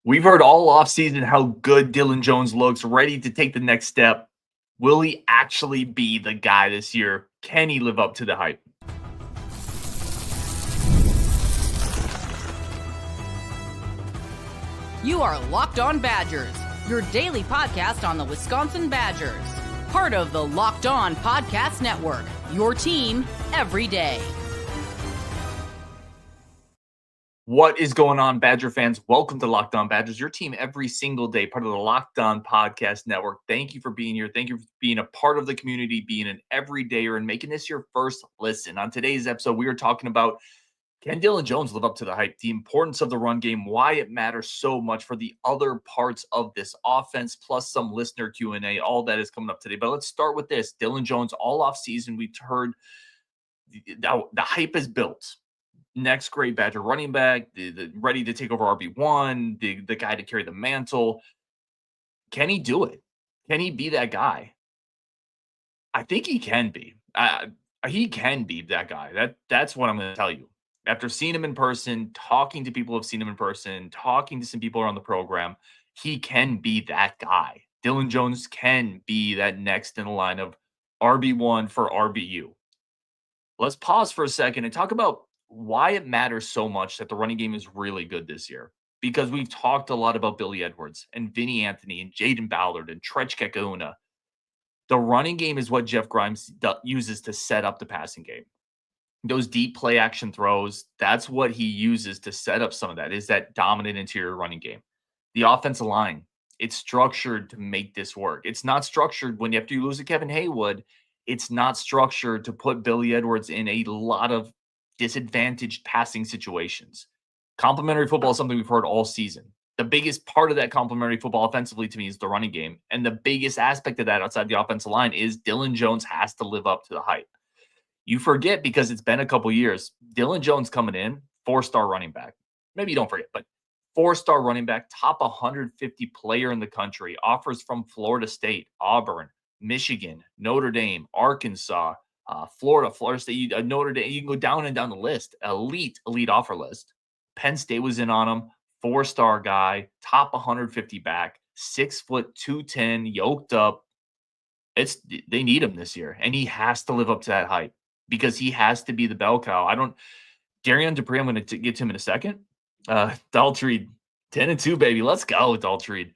We've heard all offseason how good Dilin Jones looks, ready to take the next step. Will he actually be the guy this year? Can he live up to the hype? You are Locked On Badgers, your daily podcast on the Wisconsin Badgers. Part of the Locked On Podcast Network, your team every day. What is going on, Badger fans? Welcome to Locked On Badgers, your team every single day, part of the Locked On Podcast Network. Thank you for being here. Thank you for being a part of the community, being an everydayer, and making this your first listen. On today's episode, we are talking about, can Dilin Jones live up to the hype? The importance of the run game, why it matters so much for the other parts of this offense, plus some listener Q&A. All that is coming up today. But let's start with this. Dilin Jones, all off season, we've heard the hype is built. Next great Badger running back, the ready to take over RB1, the guy to carry the mantle. Can he do it? Can he be that guy? I think he can be. He can be that guy. That's what I'm going to tell you. After seeing him in person, talking to people who have seen him in person, talking to some people around the program, he can be that guy. Dilin Jones can be that next in the line of RB1 for RBU. Let's pause for a second and talk about why it matters so much that the running game is really good this year. Because we've talked a lot about Billy Edwards and Vinny Anthony and Jaden Ballard and Tretch Kekuna. The running game is what Jeff Grimes uses to set up the passing game. Those deep play action throws, that's what he uses to set up some of that, is that dominant interior running game. The offensive line, it's structured to make this work. It's not structured when after you lose to Kevin Haywood, it's not structured to put Billy Edwards in a lot of disadvantaged passing situations. Complementary football is something we've heard all season. The biggest part of that complementary football offensively to me is the running game. And the biggest aspect of that outside the offensive line is Dilin Jones has to live up to the hype. You forget because it's been a couple years. Dilin Jones coming in, 4-star running back. Maybe you don't forget, but 4-star running back, top 150 player in the country, offers from Florida State, Auburn, Michigan, Notre Dame, Arkansas, Florida State, Notre Dame. You can go down and down the list. Elite offer list. Penn State was in on him. 4-star guy, top 150 back, 6 foot 210, yoked up. They need him this year, and he has to live up to that hype because he has to be the bell cow. Darian Dupree, I'm going to get to him in a second. Daltreed, 10-2, baby. Let's go, Daltreed.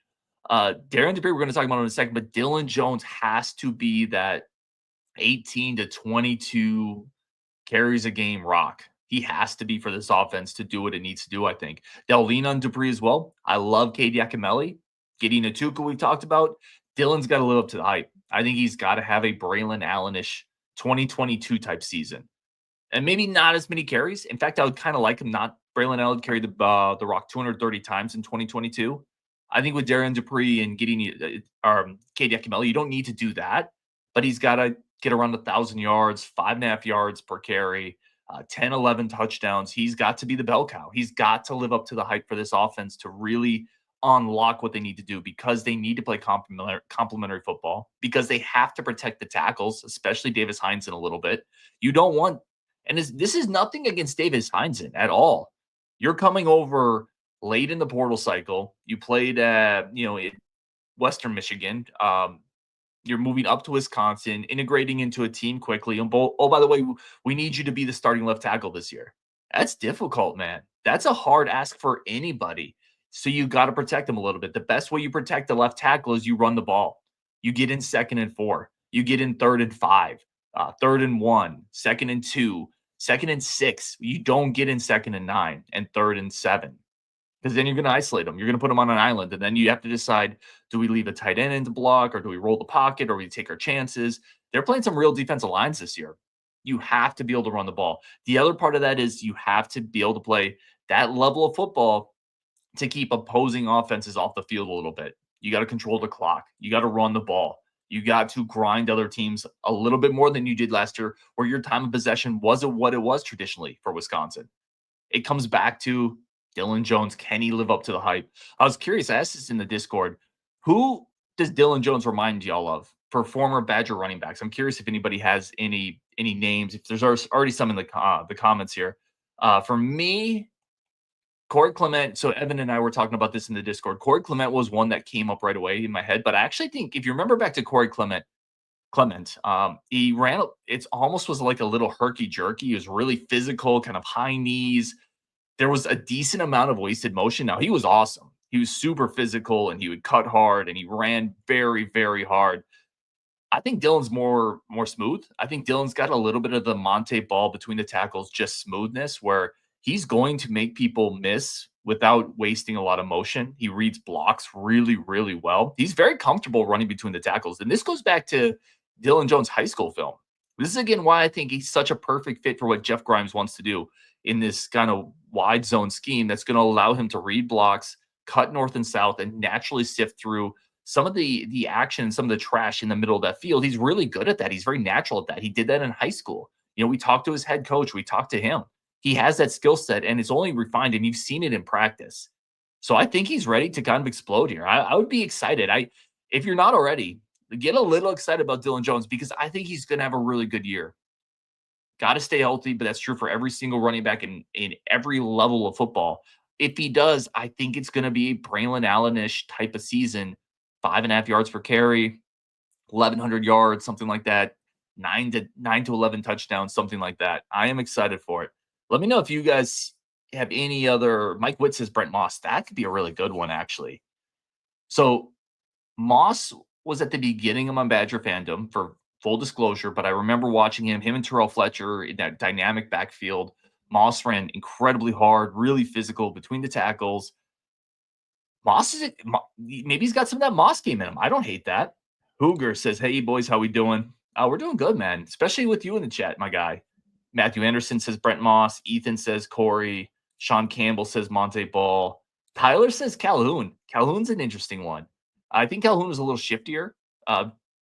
Darian Dupree, we're going to talk about him in a second, but Dilin Jones has to be that 18 to 22 carries a game rock. He has to be for this offense to do what it needs to do, I think. They'll lean on Dupree as well. I love Cade Yakimelli. Getting Atuka we've talked about. Dylan's got to live up to the hype. I think he's got to have a Braylon Allen-ish 2022 type season. And maybe not as many carries. In fact, I would kind of like him not. Braylon Allen carried the rock 230 times in 2022. I think with Darian Dupree and getting Cade Yakimelli, you don't need to do that. But he's got to get around 1,000 yards, 5.5 yards per carry, 10, 11 touchdowns. He's got to be the bell cow. He's got to live up to the hype for this offense to really unlock what they need to do because they need to play complementary football, because they have to protect the tackles, especially Davis Heinzen a little bit. You don't want, and this is nothing against Davis Heinzen at all. You're coming over late in the portal cycle. You played at, Western Michigan. You're moving up to Wisconsin, integrating into a team quickly. And by the way, we need you to be the starting left tackle this year. That's difficult, man. That's a hard ask for anybody. So you got to protect them a little bit. The best way you protect the left tackle is you run the ball. You get in 2nd and 4. You get in 3rd and 5, 3rd and 1, 2nd and 2, 2nd and 6. You don't get in 2nd and 9 and 3rd and 7. Because then you're going to isolate them. You're going to put them on an island. And then you have to decide, do we leave a tight end in to block, or do we roll the pocket, or we take our chances? They're playing some real defensive lines this year. You have to be able to run the ball. The other part of that is you have to be able to play that level of football to keep opposing offenses off the field a little bit. You got to control the clock. You got to run the ball. You got to grind other teams a little bit more than you did last year, where your time of possession wasn't what it was traditionally for Wisconsin. It comes back to Dilin Jones. Can he live up to the hype? I was curious. I asked this in the Discord. Who does Dilin Jones remind y'all of for former Badger running backs? I'm curious if anybody has any names. If there's already some in the comments here. For me, Corey Clement. So Evan and I were talking about this in the Discord. Corey Clement was one that came up right away in my head, but I actually think if you remember back to Corey Clement, he ran. It's almost was like a little herky jerky. He was really physical, kind of high knees. There was a decent amount of wasted motion. Now he was awesome. He was super physical and he would cut hard and he ran very, very hard. I think Dylan's more smooth. I think Dylan's got a little bit of the Monte ball between the tackles, just smoothness, where he's going to make people miss without wasting a lot of motion. He reads blocks really, really well. He's very comfortable running between the tackles. And this goes back to Dilin Jones' high school film. This is again why I think he's such a perfect fit for what Jeff Grimes wants to do in this kind of wide zone scheme that's going to allow him to read blocks, cut north and south, and naturally sift through some of the action, some of the trash in the middle of that field. He's really good at that. He's very natural at that. He did that in high school. We talked to his head coach. We talked to him. He has that skill set, and it's only refined, and you've seen it in practice. So I think he's ready to kind of explode here. I would be excited. If you're not already, get a little excited about Dilin Jones because I think he's going to have a really good year. Got to stay healthy, but that's true for every single running back in every level of football. If he does, I think it's going to be a Braylon Allen-ish type of season. 5.5 yards per carry, 1,100 yards, something like that. 9 to 11 touchdowns, something like that. I am excited for it. Let me know if you guys have any other. Mike Witt says Brent Moss. That could be a really good one, actually. So Moss was at the beginning of my Badger fandom, for full disclosure, but I remember watching him and Terrell Fletcher in that dynamic backfield. Moss ran incredibly hard, really physical between the tackles. Moss maybe he's got some of that Moss game in him. I don't hate that. Hooger says, "Hey boys, how we doing?" We're doing good, man. Especially with you in the chat, my guy. Matthew Anderson says Brent Moss. Ethan says Corey. Sean Campbell says Monte Ball. Tyler says Calhoun. Calhoun's an interesting one. I think Calhoun is a little shiftier,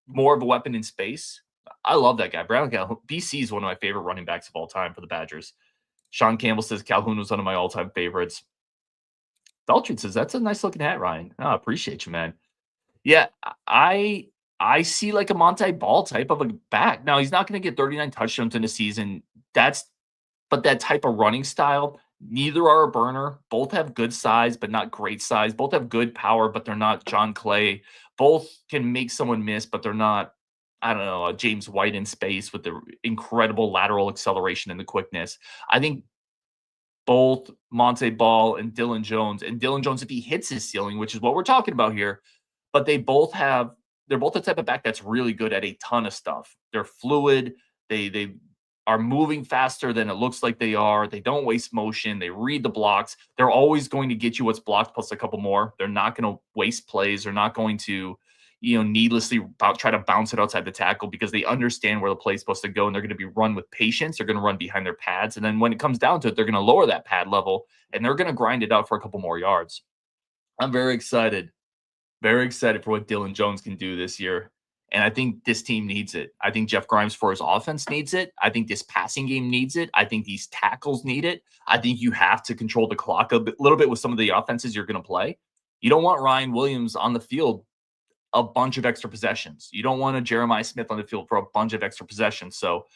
more of a weapon in space. I love that guy. Brown Calhoun. BC is one of my favorite running backs of all time for the Badgers. Sean Campbell says Calhoun was one of my all-time favorites. Daltrid says, that's a nice looking hat, Ryan. I appreciate you, man. Yeah, I see like a Monte Ball type of a back. Now, he's not going to get 39 touchdowns in a season. But that type of running style, neither are a burner. Both have good size, but not great size. Both have good power, but they're not John Clay. Both can make someone miss, but they're not, I don't know, James White in space with the incredible lateral acceleration and the quickness. I think both Monte Ball and Dilin Jones, if he hits his ceiling, which is what we're talking about here, but they're both the type of back that's really good at a ton of stuff. They're fluid. They are moving faster than it looks like they are. They don't waste motion. They read the blocks. They're always going to get you what's blocked plus a couple more. They're not going to waste plays. They're not going to, needlessly try to bounce it outside the tackle because they understand where the play is supposed to go, and they're going to be run with patience. They're going to run behind their pads. And then when it comes down to it, they're going to lower that pad level, and they're going to grind it out for a couple more yards. I'm very excited. Very excited for what Dilin Jones can do this year. And I think this team needs it. I think Jeff Grimes for his offense needs it. I think this passing game needs it. I think these tackles need it. I think you have to control the clock a little bit with some of the offenses you're going to play. You don't want Ryan Williams on the field a bunch of extra possessions. You don't want a Jeremiah Smith on the field for a bunch of extra possessions. So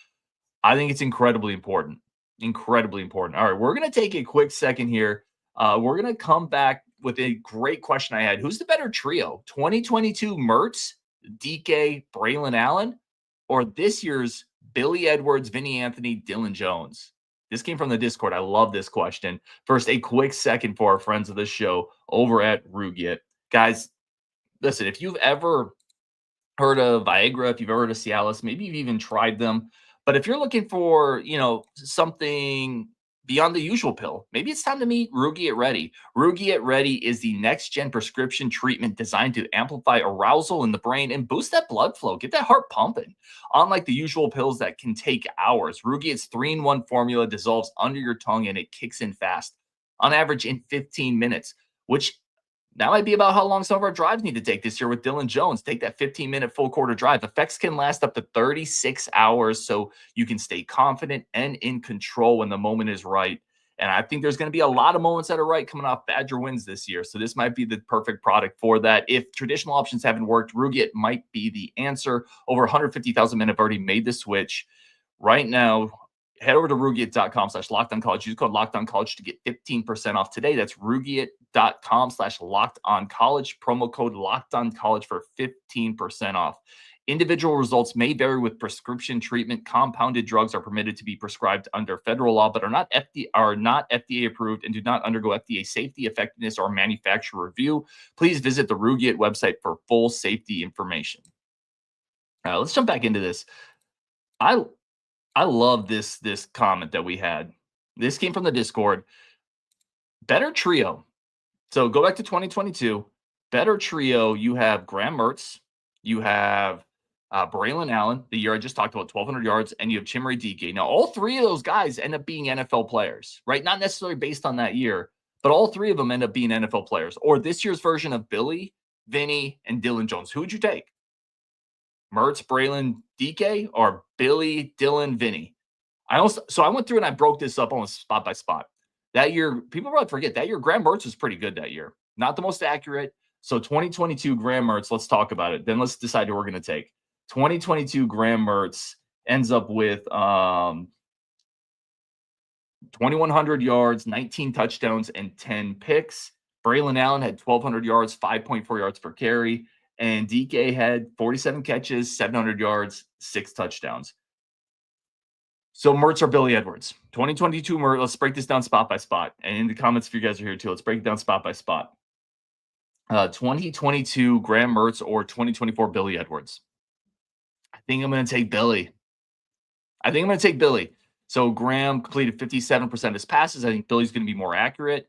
I think it's incredibly important. Incredibly important. All right, we're going to take a quick second here. We're going to come back with a great question I had. Who's the better trio? 2022 Mertz, DK, Braylon Allen, or this year's Billy Edwards, Vinny Anthony, Dilin Jones? This came from the Discord. I love this question. First, a quick second for our friends of the show over at Rugiet. Guys, listen, if you've ever heard of Viagra, if you've ever heard of Cialis, maybe you've even tried them. But if you're looking for, something beyond the usual pill, maybe it's time to meet Rugiet Ready. Rugiet Ready is the next-gen prescription treatment designed to amplify arousal in the brain and boost that blood flow, get that heart pumping. Unlike the usual pills that can take hours, Rugiet's 3-in-1 formula dissolves under your tongue and it kicks in fast, on average in 15 minutes, which that might be about how long some of our drives need to take this year with Dilin Jones. Take that 15-minute full quarter drive. Effects can last up to 36 hours, so you can stay confident and in control when the moment is right. And I think there's going to be a lot of moments that are right coming off Badger wins this year. So this might be the perfect product for that. If traditional options haven't worked, Rugiet might be the answer. Over 150,000 men have already made the switch. Right now, head over to Rugiet.com/LockedOnCollege. Use code LockedOnCollege to get 15% off today. That's Rugiet.com/LockedOnCollege. Promo code LockedOnCollege for 15% off. Individual results may vary with prescription treatment. Compounded drugs are permitted to be prescribed under federal law, but are not FDA approved and do not undergo FDA safety, effectiveness, or manufacturer review. Please visit the Rugiet website for full safety information. Let's jump back into this. I love this comment that we had. This came from the Discord. Better trio. So go back to 2022. Better trio. You have Graham Mertz. You have Braylon Allen, the year I just talked about, 1,200 yards, and you have Chimere Dike. Now, all three of those guys end up being NFL players, right? Not necessarily based on that year, but all three of them end up being NFL players. Or this year's version of Billy, Vinny, and Dilin Jones. Who would you take? Mertz, Braylon, Dike, or Billy, Dilin, Vinny? I went through and I broke this up almost spot by spot. That year, people probably forget, that year, Graham Mertz was pretty good that year. Not the most accurate. So 2022 Graham Mertz, let's talk about it. Then let's decide who we're going to take. 2022 Graham Mertz ends up with 2,100 yards, 19 touchdowns, and 10 picks. Braylon Allen had 1,200 yards, 5.4 yards per carry. And DK had 47 catches, 700 yards, 6 touchdowns. So Mertz or Billy Edwards? 2022 Mertz, let's break this down spot by spot. And in the comments, if you guys are here too, let's break it down spot by spot. 2022 Graham Mertz or 2024 Billy Edwards? I think I'm going to take Billy. So Graham completed 57% of his passes. I think Billy's going to be more accurate.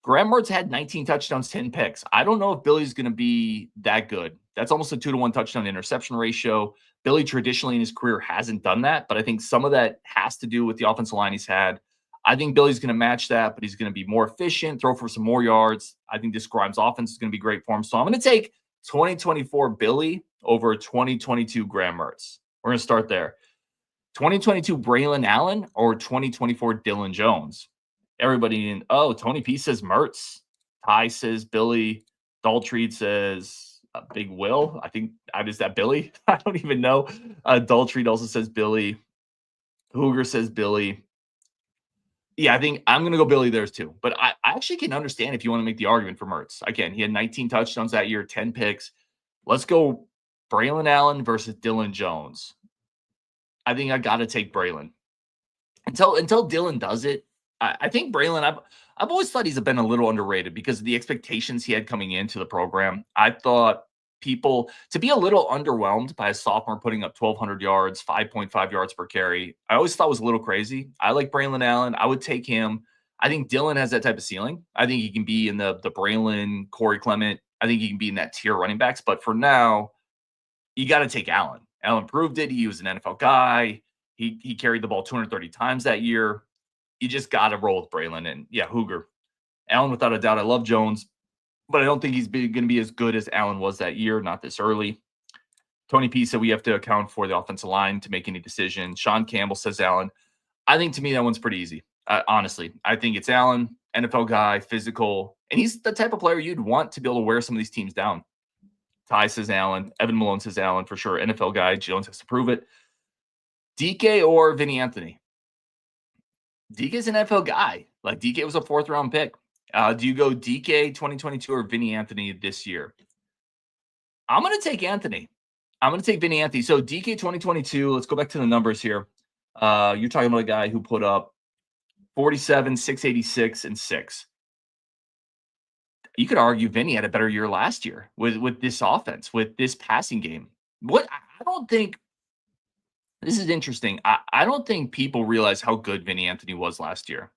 Graham Mertz had 19 touchdowns, 10 picks. I don't know if Billy's going to be that good. That's almost a 2-to-1 touchdown to interception ratio. Billy traditionally in his career hasn't done that, but I think some of that has to do with the offensive line he's had. I think Billy's going to match that, but he's going to be more efficient, throw for some more yards. I think this Grimes offense is going to be great for him. So I'm going to take 2024 Billy over 2022 Graham Mertz. We're going to start there. 2022 Braylon Allen or 2024 Dilin Jones? Everybody Tony P says Mertz. Ty says Billy. Daltreed says Big Will. I think is that Billy? I don't even know. Daltreed also says Billy. Hooger says Billy. Yeah, I think I'm going to go Billy there too. But I actually can understand if you want to make the argument for Mertz. Again, he had 19 touchdowns that year, 10 picks. Let's go Braylon Allen versus Dilin Jones. I think I got to take Braylon. Until Dilin does it, I think Braylon, I've always thought he's been a little underrated because of the expectations he had coming into the program. I thought people to be a little underwhelmed by a sophomore putting up 1,200 yards, 5.5 yards per carry. I always thought was a little crazy. I like Braylon Allen. I would take him. I think Dilin has that type of ceiling. I think he can be in the Braylon, Corey Clement. I think he can be in that tier running backs. But for now, you got to take Allen. Allen proved it. He was an NFL guy. He carried the ball 230 times that year. You just got to roll with Braylon. And yeah, Hooger. Allen, without a doubt. I love Jones, but I don't think he's going to be as good as Allen was that year, not this early. Tony P said we have to account for the offensive line to make any decision. Sean Campbell says Allen. I think to me that one's pretty easy. Honestly, I think it's Allen, NFL guy, physical, and he's the type of player you'd want to be able to wear some of these teams down. Ty says Allen. Evan Malone says Allen for sure. NFL guy. Jones has to prove it. DK or Vinny Anthony? DK's an NFL guy. Like DK was a 4th-round pick. Do you go DK 2022 or Vinny Anthony this year? I'm going to take Anthony. I'm going to take Vinny Anthony. So DK 2022, let's go back to the numbers here. You're talking about a guy who put up 47, 686, and 6. You could argue Vinny had a better year last year with this offense, with this passing game. I don't think this is interesting. I don't think people realize how good Vinny Anthony was last year.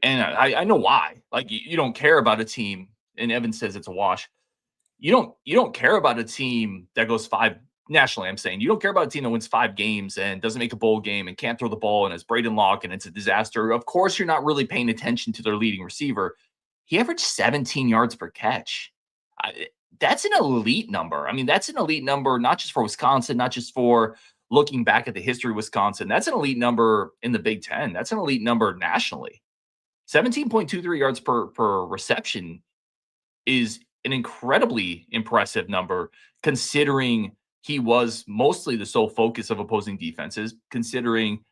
And I know why. Like you don't care about a team, and Evan says it's a wash. You don't care about a team that goes 5 nationally. I'm saying you don't care about a team that wins 5 games and doesn't make a bowl game and can't throw the ball and has Braden Locke and it's a disaster. Of course, you're not really paying attention to their leading receiver. He averaged 17 yards per catch. That's an elite number. I mean, that's an elite number, not just for Wisconsin, not just for looking back at the history of Wisconsin. That's an elite number in the Big Ten. That's an elite number nationally. 17.23 yards per reception is an incredibly impressive number, considering he was mostly the sole focus of opposing defenses, considering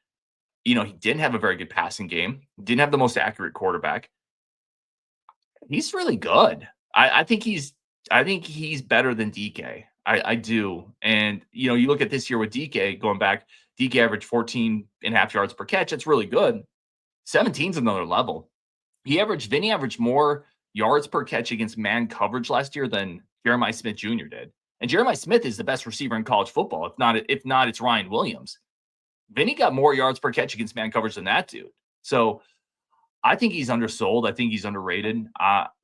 He didn't have a very good passing game, didn't have the most accurate quarterback. He's really good. I think he's better than DK. I do. And you look at this year with DK going back, DK averaged 14 and a half yards per catch. That's really good. 17's another level. Vinny averaged more yards per catch against man coverage last year than Jeremiah Smith Jr. did. And Jeremiah Smith is the best receiver in college football. If not, it's Ryan Williams. Vinny got more yards per catch against man coverage than that dude. So I think he's undersold. I think he's underrated.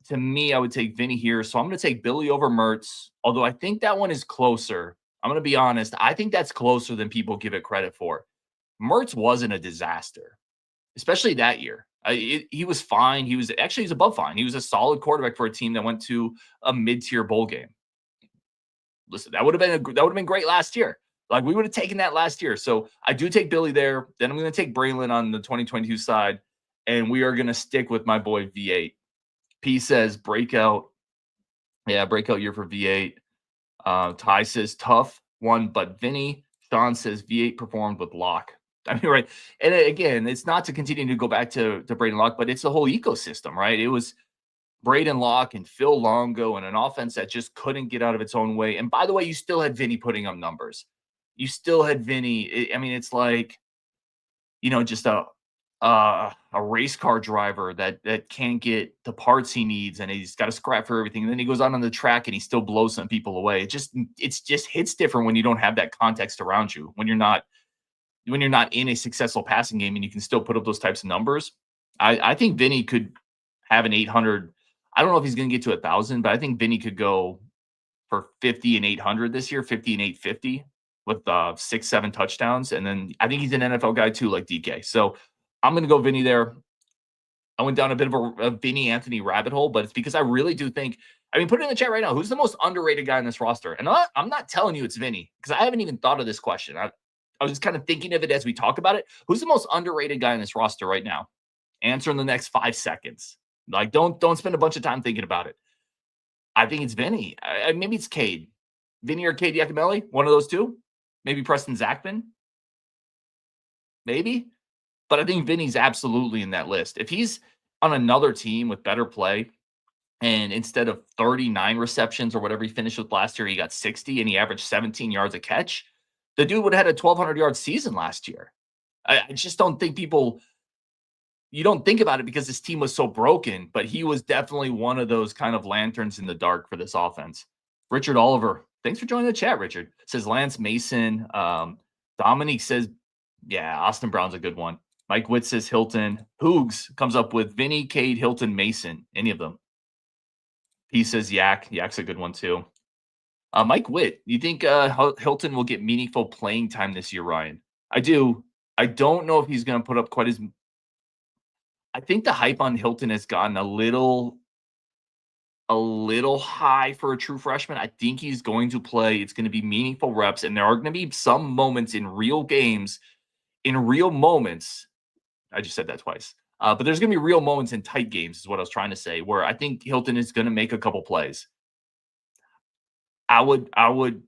To me, I would take Vinny here. So I'm going to take Billy over Mertz, although I think that one is closer. I'm going to be honest. I think that's closer than people give it credit for. Mertz wasn't a disaster, especially that year. He was fine. He's above fine. He was a solid quarterback for a team that went to a mid-tier bowl game. Listen, that would have been great last year. Like, we would have taken that last year. So I do take Billy there. Then I'm going to take Braylon on the 2022 side, and we are going to stick with my boy V8. P says breakout. Yeah, breakout year for V8. Ty says tough one, but Vinny. Sean says V8 performed with Locke. I mean, right. And again, it's not to continue to go back to Braden Locke, but it's the whole ecosystem, right? It was Braden Locke and Phil Longo and an offense that just couldn't get out of its own way. And by the way, you still had Vinny putting up numbers. You still had Vinny. I mean, it's like, just a race car driver that can't get the parts he needs, and he's got to scrap for everything. And then he goes out on the track and he still blows some people away. It just hits different when you don't have that context around you. When you're not in a successful passing game and you can still put up those types of numbers. I think Vinny could have an 800. I don't know if he's going to get to 1,000, but I think Vinny could go for 50 and 800 this year, 50 and 850 with 6-7 touchdowns. And then I think he's an NFL guy too, like DK. So I'm going to go Vinny there. I went down a bit of a Vinny Anthony rabbit hole, but it's because I really do think, put it in the chat right now. Who's the most underrated guy in this roster? And I'm not telling you it's Vinny, because I haven't even thought of this question. I was just kind of thinking of it as we talk about it. Who's the most underrated guy in this roster right now? Answer in the next 5 seconds. Like, don't spend a bunch of time thinking about it. I think it's Vinny. Maybe it's Cade. Vinny or Cade Yakimelli, one of those two. Maybe Preston Zachman. Maybe. But I think Vinny's absolutely in that list. If he's on another team with better play, and instead of 39 receptions or whatever he finished with last year, he got 60 and he averaged 17 yards a catch, the dude would have had a 1,200-yard season last year. I just don't think you don't think about it because this team was so broken, but he was definitely one of those kind of lanterns in the dark for this offense. Richard Oliver, thanks for joining the chat, Richard. Says Lance Mason. Dominique says, yeah, Austin Brown's a good one. Mike Witt says Hilton. Hoogs comes up with Vinny, Cade, Hilton, Mason. Any of them. He says Yak. Yak's a good one too. Mike Witt, you think Hilton will get meaningful playing time this year, Ryan? I do. I don't know if he's going to put up quite as... I think the hype on Hilton has gotten a little high for a true freshman. I think he's going to play. It's going to be meaningful reps, and there are going to be some moments in real games, in real moments. I just said that twice. But there's going to be real moments in tight games, is what I was trying to say, where I think Hilton is going to make a couple plays. I would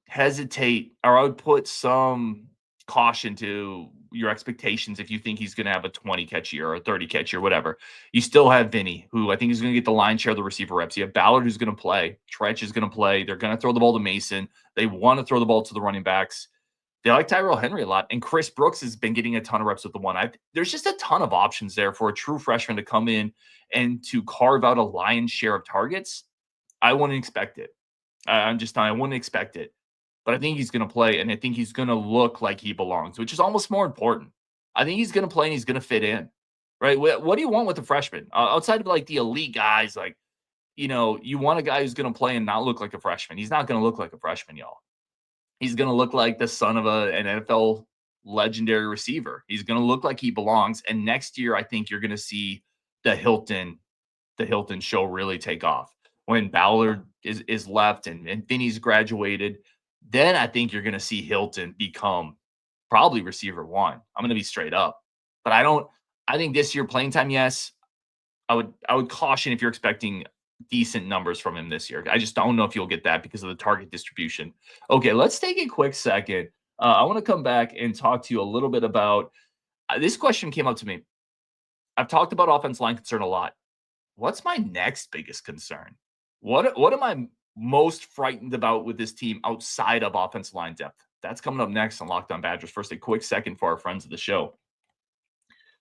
hesitate, or I would put some caution to your expectations if you think he's going to have a 20 catch year or a 30 catch year, whatever. You still have Vinny, who I think is going to get the lion's share of the receiver reps. You have Ballard, who's going to play. Tretch is going to play. They're going to throw the ball to Mason. They want to throw the ball to the running backs. They like Tyrell Henry a lot. And Chris Brooks has been getting a ton of reps with the one. There's just a ton of options there for a true freshman to come in and to carve out a lion's share of targets. I wouldn't expect it. I wouldn't expect it. But I think he's going to play, and I think he's going to look like he belongs, which is almost more important. I think he's going to play and he's going to fit in, right? What do you want with a freshman? Outside of like the elite guys, like, you want a guy who's going to play and not look like a freshman. He's not going to look like a freshman, y'all. He's going to look like the son of an NFL legendary receiver. He's going to look like he belongs. And next year, I think you're going to see the Hilton show really take off. When Ballard is left and Vinny's graduated, then I think you're going to see Hilton become probably receiver one. I'm going to be straight up. But I think this year playing time, yes. I would caution if you're expecting decent numbers from him this year. I just don't know if you'll get that because of the target distribution. Okay, let's take a quick second. I want to come back and talk to you a little bit about This question came up to me. I've talked about offense line concern a lot. What's my next biggest concern? What am I most frightened about with this team outside of offensive line depth? That's coming up next on Locked On Badgers. First, a quick second for our friends of the show.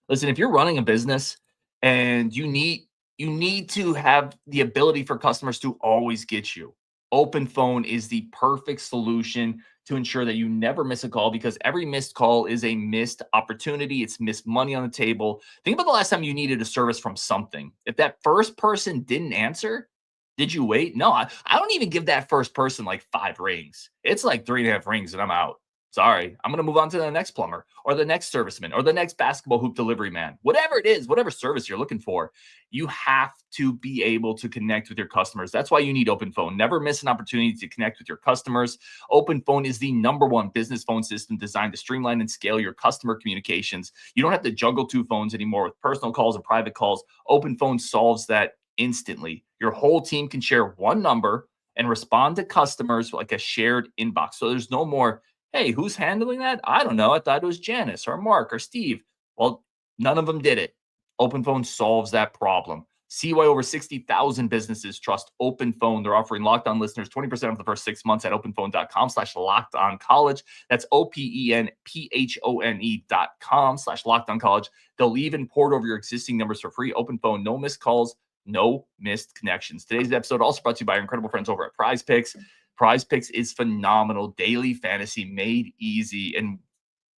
Listen, if you're running a business and you need to have the ability for customers to always get you, OpenPhone is the perfect solution to ensure that you never miss a call, because every missed call is a missed opportunity. It's missed money on the table. Think about the last time you needed a service from something. If that first person didn't answer, did you wait? No, I don't even give that first person like 5 rings. It's like 3.5 rings and I'm out. Sorry, I'm going to move on to the next plumber or the next serviceman or the next basketball hoop delivery man. Whatever it is, whatever service you're looking for, you have to be able to connect with your customers. That's why you need OpenPhone. Never miss an opportunity to connect with your customers. OpenPhone is the #1 business phone system designed to streamline and scale your customer communications. You don't have to juggle 2 phones anymore with personal calls and private calls. OpenPhone solves that instantly. Your whole team can share one number and respond to customers like a shared inbox. So there's no more, hey, who's handling that? I don't know. I thought it was Janice or Mark or Steve. Well, none of them did it. OpenPhone solves that problem. See why over 60,000 businesses trust OpenPhone. They're offering Locked On listeners 20% off the first 6 months at openphone.com/lockedoncollege. That's OPENPHONE.com/lockedoncollege. They'll even port over your existing numbers for free. OpenPhone, no missed calls, no missed connections. Today's episode also brought to you by our incredible friends over at PrizePicks. PrizePicks is phenomenal. Daily fantasy made easy. And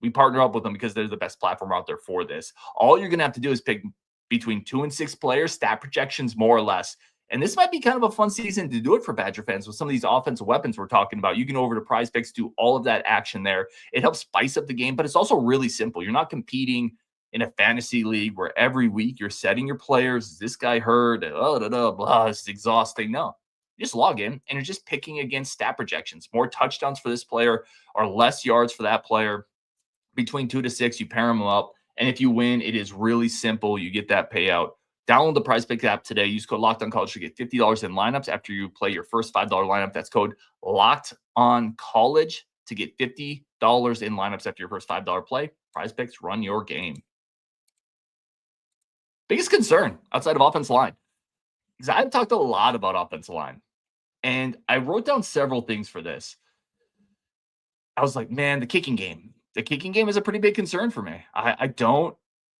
we partner up with them because they're the best platform out there for this. All you're going to have to do is pick between 2 and 6 players, stat projections, more or less. And this might be kind of a fun season to do it for Badger fans with some of these offensive weapons we're talking about. You can go over to PrizePicks, do all of that action there. It helps spice up the game, but it's also really simple. You're not competing in a fantasy league where every week you're setting your players. Is this guy hurt? Blah, it's exhausting. No, you just log in and you're just picking against stat projections. More touchdowns for this player or less yards for that player. Between 2 to 6, you pair them up. And if you win, it is really simple. You get that payout. Download the PrizePicks app today. Use code LOCKEDONCollege to get $50 in lineups after you play your first $5 lineup. That's code LOCKEDONCollege to get $50 in lineups after your first $5 play. PrizePicks, run your game. Biggest concern outside of offensive line, because I've talked a lot about offensive line, and I wrote down several things for this. I was like, man, the kicking game. The kicking game is a pretty big concern for me. I don't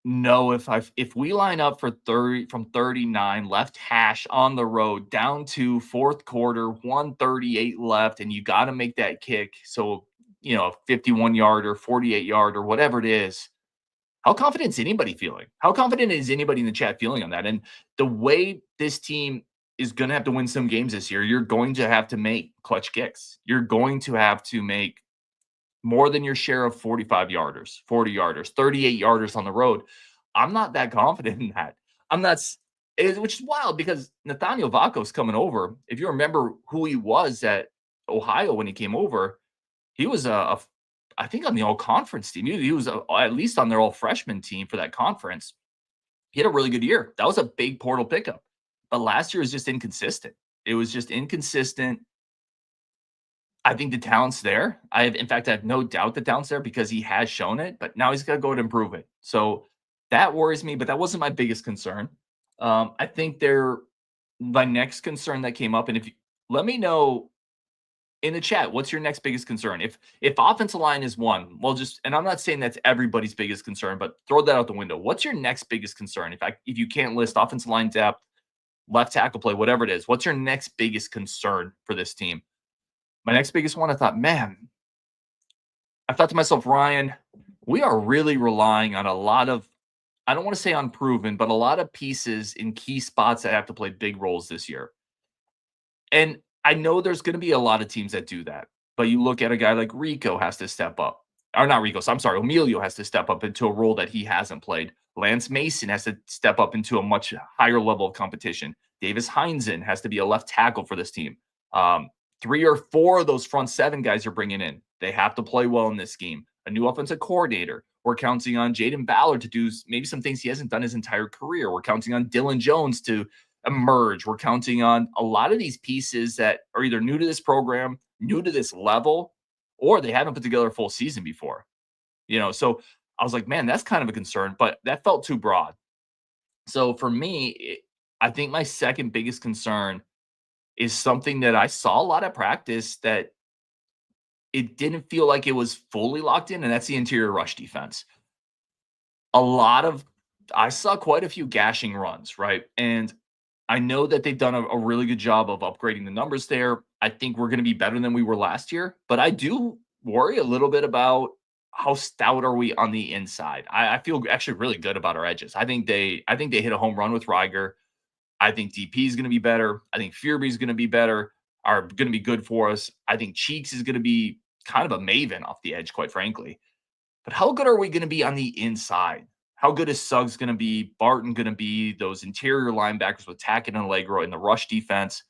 know if we line up for 30 from 39 left hash on the road down to fourth quarter, 138 left, and you got to make that kick. So, 51 yarder, 48 yard, or whatever it is. How confident is anybody feeling? How confident is anybody in the chat feeling on that? And the way this team is going to have to win some games this year, you're going to have to make clutch kicks. You're going to have to make more than your share of 45 yarders, 40 yarders, 38 yarders on the road. I'm not that confident in that. Which is wild because Nathaniel Vaco's coming over. If you remember who he was at Ohio when he came over, he was I think on the all-conference team. He was at least on their all-freshman team for that conference. He had a really good year. That was a big portal pickup. But last year was just inconsistent. It was just inconsistent. I think the talent's there. I have no doubt the talent's there because he has shown it, but now he's got to go and improve it. So that worries me, but that wasn't my biggest concern. I think my next concern that came up, and if you let me know in the chat, what's your next biggest concern? If offensive line is one, and I'm not saying that's everybody's biggest concern, but throw that out the window. What's your next biggest concern? If you can't list offensive line depth, left tackle play, whatever it is, what's your next biggest concern for this team? My next biggest one, I thought to myself, Ryan, we are really relying on a lot of, I don't want to say unproven, but a lot of pieces in key spots that have to play big roles this year. And I know there's going to be a lot of teams that do that, but you look at a guy like Rico has to step up. Or not Rico, I'm sorry, Emilio has to step up into a role that he hasn't played. Lance Mason has to step up into a much higher level of competition. Davis Heinzen has to be a left tackle for this team. 3 or 4 of those front 7 guys are bringing in. They have to play well in this scheme. A new offensive coordinator. We're counting on Jaden Ballard to do maybe some things he hasn't done his entire career. We're counting on Dilin Jones to emerge. We're counting on a lot of these pieces that are either new to this program, new to this level, or they haven't put together a full season before. So I was like, man, that's kind of a concern, but that felt too broad. So for me, I think my second biggest concern is something that I saw a lot at practice that it didn't feel like it was fully locked in, and that's the interior rush defense. A lot of I saw quite a few gashing runs, right? And I know that they've done a really good job of upgrading the numbers there. I think we're going to be better than we were last year, but I do worry a little bit about how stout are we on the inside. I feel actually really good about our edges. I think they hit a home run with Riger. I think DP is going to be better. I think Fearby is going to be better. Are going to be good for us. I think Cheeks is going to be kind of a maven off the edge, quite frankly. But how good are we going to be on the inside? How good is Suggs going to be? Barton going to be? Those interior linebackers with Tackett and Allegro in the rush defense.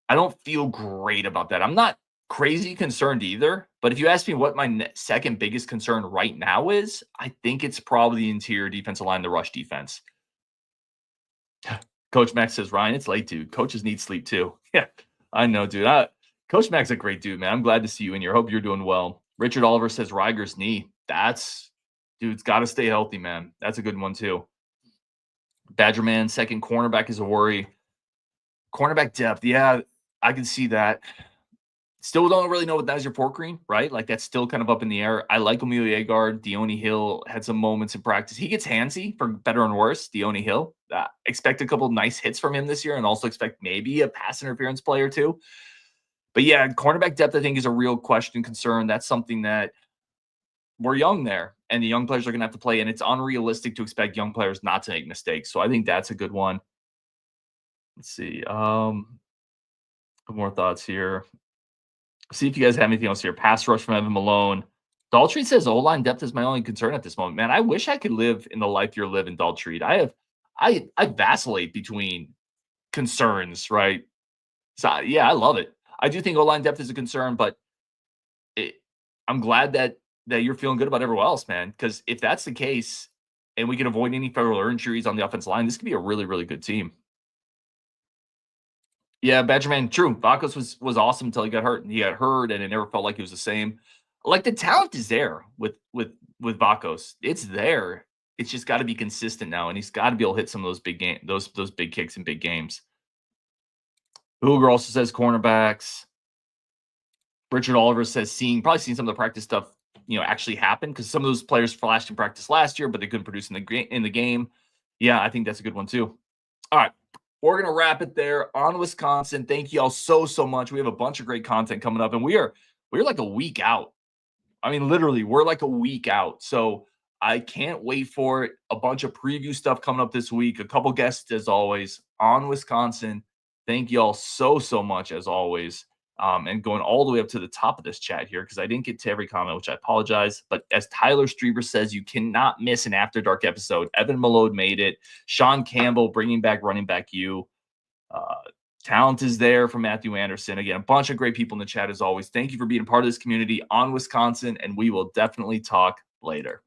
I don't feel great about that. I'm not crazy concerned either. But if you ask me what my second biggest concern right now is, I think it's probably the interior defensive line, the rush defense. Coach Max says, Ryan, it's late, dude. Coaches need sleep too. Yeah, I know, dude. Coach Mac's a great dude, man. I'm glad to see you in here. Hope you're doing well. Richard Oliver says Riger's knee. Dude's got to stay healthy, man. That's a good one too. Badgerman, second cornerback is a worry. Cornerback depth, yeah, I can see that. Still don't really know what that is your pork green, right? Like that's still kind of up in the air. I like Emilio Agard. Dione Hill had some moments in practice. He gets handsy for better and worse. Dione Hill. Expect a couple of nice hits from him this year and also expect maybe a pass interference play or two. But yeah, cornerback depth, I think, is a real question concern. That's something that we're young there, and the young players are going to have to play, and it's unrealistic to expect young players not to make mistakes. So I think that's a good one. Let's see. More thoughts here. See if you guys have anything else here. Pass rush from Evan Malone. Daltrey says O-line depth is my only concern at this moment. Man, I wish I could live in the life you're living, Daltrey. I vacillate between concerns, right? So yeah, I love it. I do think O-line depth is a concern, but I'm glad that you're feeling good about everyone else, man. Because if that's the case, and we can avoid any federal injuries on the offensive line, this could be a really, really good team. Yeah, Badgerman, true. Vakos was awesome until he got hurt, and he got hurt, and it never felt like he was the same. Like the talent is there with Vakos. It's there. It's just got to be consistent now, and he's got to be able to hit some of those big those big kicks in big games. Hooger also says cornerbacks. Richard Oliver says probably seeing some of the practice stuff, actually happen because some of those players flashed in practice last year, but they couldn't produce in the game. Yeah, I think that's a good one too. All right. We're going to wrap it there on Wisconsin. Thank you all so much. We have a bunch of great content coming up, and we're like a week out. I mean, literally, we're like a week out. So I can't wait for it. A bunch of preview stuff coming up this week. A couple guests, as always, on Wisconsin. Thank you all so much, as always. And going all the way up to the top of this chat here, because I didn't get to every comment, which I apologize. But as Tyler Strieber says, you cannot miss an After Dark episode. Evan Malone made it. Sean Campbell bringing back running back you. Talent is there from Matthew Anderson. Again, a bunch of great people in the chat as always. Thank you for being a part of this community on Wisconsin, and we will definitely talk later.